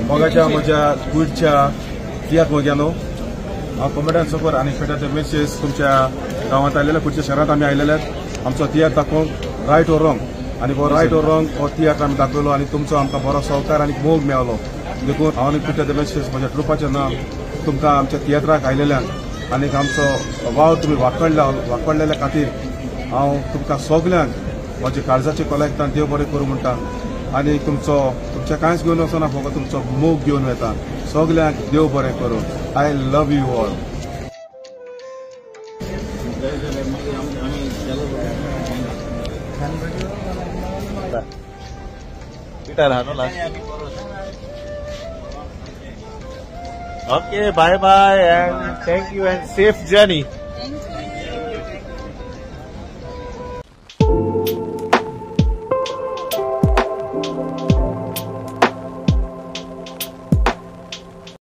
मोगाच्या म्हज्या कुडच्या तियाक मोग्यानो हांव कॉमेडियन सपोर आनी फेटाचे मेसेज तुमच्या गांवांत आयलेले कुडच्या शहरांत आमी आयलेले आमचो तियाक दाखोवंक रायट और रॉंग आनी हो रायट और रॉंग हो तियाक आमी दाखयलो आनी तुमचो आमकां बरो सहकार आनी मोग मेळलो देखून हांव आनी कुडच्या मेसेज म्हज्या ट्रुपाचें नांव तुमकां आमच्या तियात्राक आयलेल्यान आनीक आमचो वाव तुमी वांकडलेल्या खातीर हांव तुमकां सगल्यांक म्हजे काळजाची कॉलेक्टान देव बरें करूं म्हणटा आनी तुमचें कांयच घेवन वचना फकत तुमचो मोग घेवन येता सगल्यांक देव बरें करूं I love you all. Okay, bye bye and thank you and safe journey.